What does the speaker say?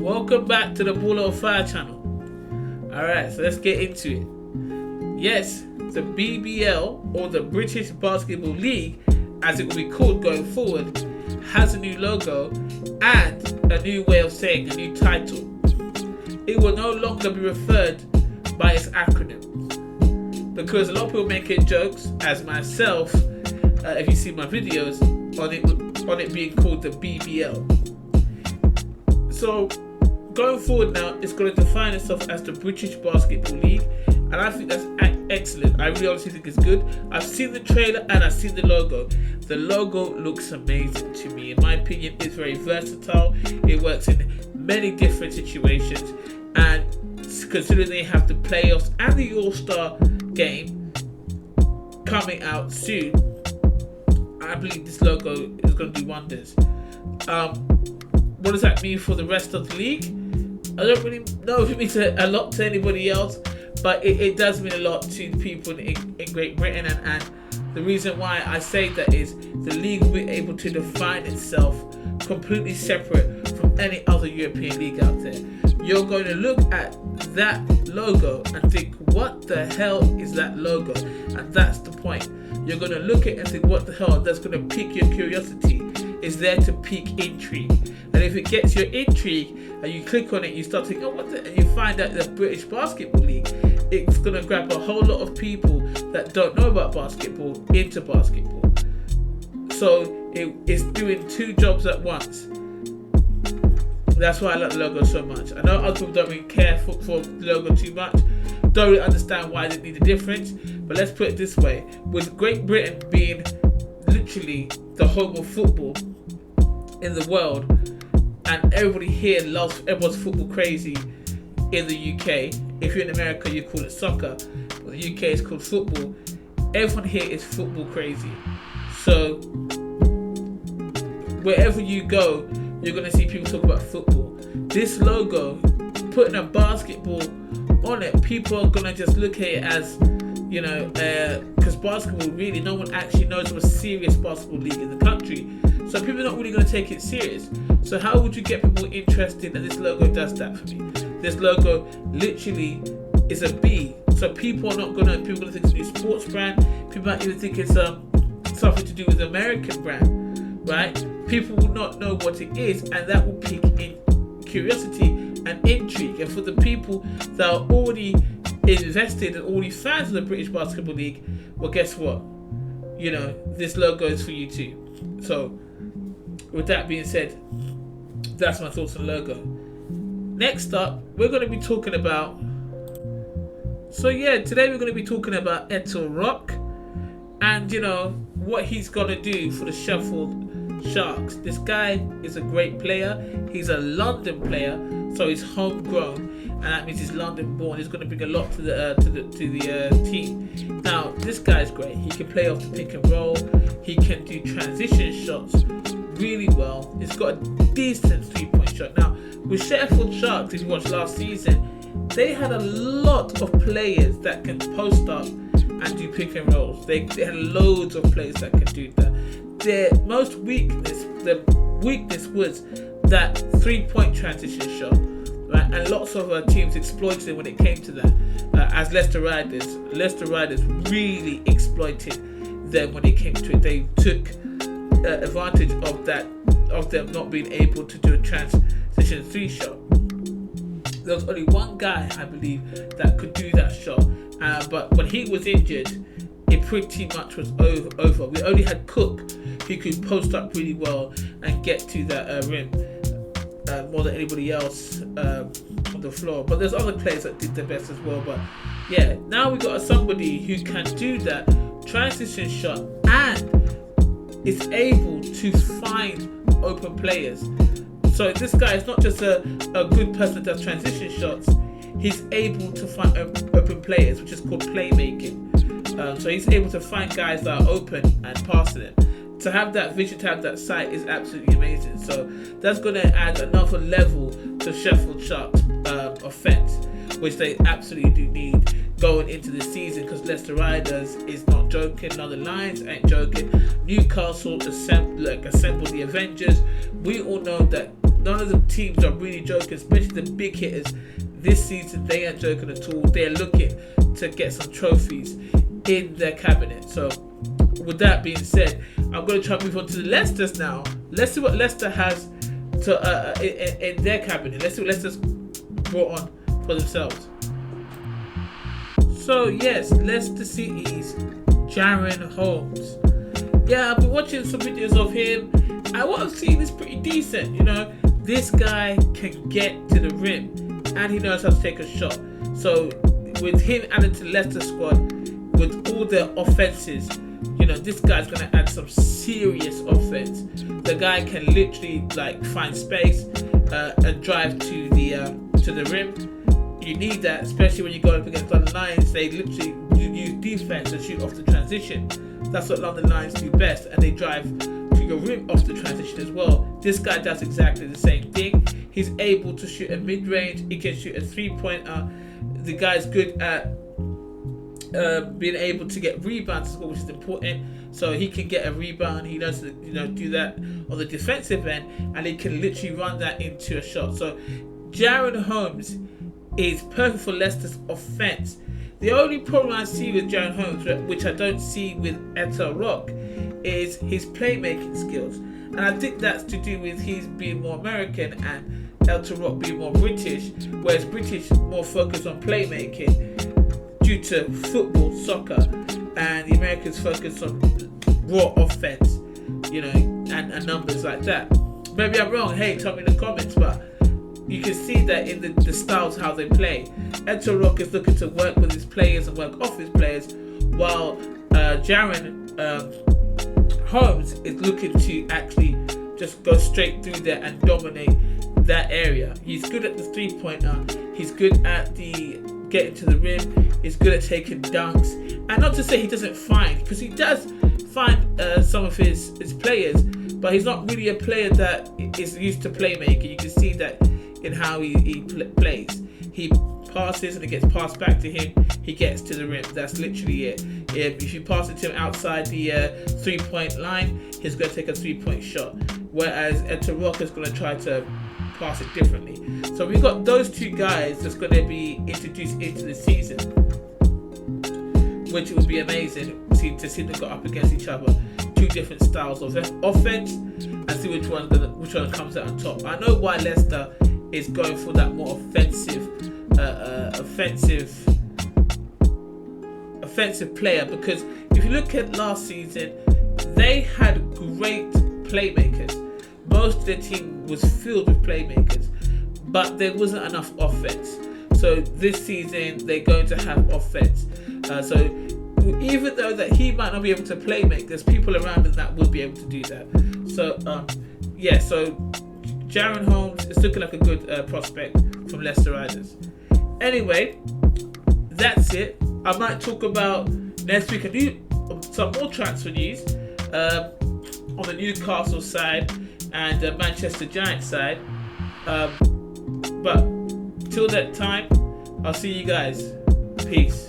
Welcome back to the Ball of Fire channel. Alright, so let's get into it. Yes, the BBL, or the British Basketball League, as it will be called going forward, has a new logo and a new way of saying a new title. It will no longer be referred by its acronym, because a lot of people making jokes, as myself, if you see my videos, on it being called the BBL. So going forward now, it's going to define itself as the British Basketball League, and I think that's excellent. I really honestly think it's good. I've seen the trailer and I've seen the logo. The logo looks amazing to me. In my opinion, it's very versatile. It works in many different situations, and considering they have the playoffs and the All-Star game coming out soon, I believe this logo is going to do wonders. What does that mean for the rest of the league? I don't really know if it means a lot to anybody else, but it does mean a lot to people in Great Britain, and the reason why I say that is the league will be able to define itself completely separate from any other European league out there. You're going to look at that logo and think, what the hell is that logo? And that's the point. You're going to look at it and think, what the hell? That's going to pique your curiosity. It's there to pique intrigue. And if it gets your intrigue and you click on it, you start thinking, oh, what the? And you find out the British Basketball League, it's going to grab a whole lot of people that don't know about basketball into basketball. So it's doing two jobs at once. That's why I like the logo so much. I know other people don't really care for the logo too much, don't really understand why they need a difference, but let's put it this way. With Great Britain being literally the home of football in the world, and everybody here everyone's football crazy in the UK. If you're in America, you call it soccer, but the UK is called football. Everyone here is football crazy. So wherever you go, you're going to see people talk about football. This logo, putting a basketball on it, people are going to just look at it as, because basketball, really, no one actually knows of a serious basketball league in the country. So people are not really going to take it serious. So how would you get people interested? And this logo does that for me. This logo literally is a B. So people are not going to think it's a new sports brand. People might even think it's something to do with the American brand, right? People will not know what it is, and that will pique in curiosity and intrigue. And for the people that are already invested and already fans of the British Basketball League, well, guess what? This logo is for you too. So with that being said, that's my thoughts on the logo. Next up, we're going to be talking about... today we're going to be talking about Etel Rock and, what he's going to do for the Sheffield Sharks. This guy is a great player. He's a London player, so he's homegrown, and that means he's London born. He's going to bring a lot to the team. Now, this guy's great. He can play off the pick and roll. He can do transition shots really well. He's got a decent 3-point shot. Now, with Sheffield Sharks, if you watched last season, they had a lot of players that can post up and do pick and rolls. They had loads of players that can do that. Their most weakness was that 3-point transition shot, right? And lots of teams exploited it when it came to that. As Leicester Riders really exploited them when it came to it. They took advantage of them not being able to do a transition 3 shot. There was only one guy, I believe, that could do that shot, but when he was injured, it pretty much was over. We only had Cook, who could post up really well and get to that rim more than anybody else on the floor. But there's other players that did their best as well. But yeah, now we got somebody who can do that transition shot and is able to find open players. So this guy is not just a good person that does transition shots. He's able to find open players, which is called playmaking. So he's able to find guys that are open and pass to them. To have that vision, to have that sight is absolutely amazing. So that's going to add another level to Sheffield Sharks' offense, which they absolutely do need going into the season, because Leicester Riders is not joking. Northern Lions ain't joking. Newcastle assembled the Avengers. We all know that none of the teams are really joking, especially the big hitters. This season, they ain't joking at all. They're looking to get some trophies in their cabinet. So, with that being said, I'm going to try to move on to the Leicester's now. Let's see what Leicester has to in their cabinet. Let's see what Leicester's brought on for themselves. So, yes, Leicester City's Jaron Holmes. Yeah, I've been watching some videos of him, and what I've seen is pretty decent. You know, this guy can get to the rim, and he knows how to take a shot. So with him added to the Leicester squad, with all their offenses, you know, this guy's gonna add some serious offense. The guy can literally like find space and drive to the rim. You need that, especially when you go up against London Lions. They literally use defense and shoot off the transition. That's what London Lions do best, and they drive to your rim off the transition as well. This guy does exactly the same thing. He's able to shoot a mid-range. He can shoot a three-pointer. The guy's good at being able to get rebounds as well, which is important. So he can get a rebound. He knows to do that on the defensive end, and he can literally run that into a shot. So Jaron Holmes is perfect for Leicester's offense. The only problem I see with Jaron Holmes, which I don't see with Eto'o Rock, is his playmaking skills. And I think that's to do with he's being more American and Eto'o Rock being more British, whereas British more focused on playmaking due to football, soccer, and the Americans focus on raw offense, you know, and numbers like that. Maybe I'm wrong. Hey, tell me in the comments, but you can see that in the styles how they play. Eto'o Rock is looking to work with his players and work off his players, while Jaron Holmes is looking to actually just go straight through there and dominate that area. He's good at the three-pointer. He's good at the getting to the rim. He's good at taking dunks. And not to say he doesn't find, because he does find some of his players, but he's not really a player that is used to playmaking. You can see that in how he plays. He passes and it gets passed back to him. He gets to the rim. That's literally it. If you pass it to him outside the 3-point line, he's going to take a 3-point shot. Whereas Eto'o Rock is going to try to pass it differently. So we've got those two guys that's going to be introduced into the season, which would be amazing to see them go up against each other. Two different styles of offense, and see which one comes out on top. I know why Leicester is going for that more offensive player, because if you look at last season, they had great playmakers. Most of their team was filled with playmakers, but there wasn't enough offense. So this season they're going to have offense. So even though that he might not be able to play make, there's people around him that will be able to do that. So so Jaron Holmes is looking like a good prospect from Leicester Riders. Anyway, that's it. I might talk about next week some more transfer news on the Newcastle side and Manchester Giants side. But till that time, I'll see you guys. Peace.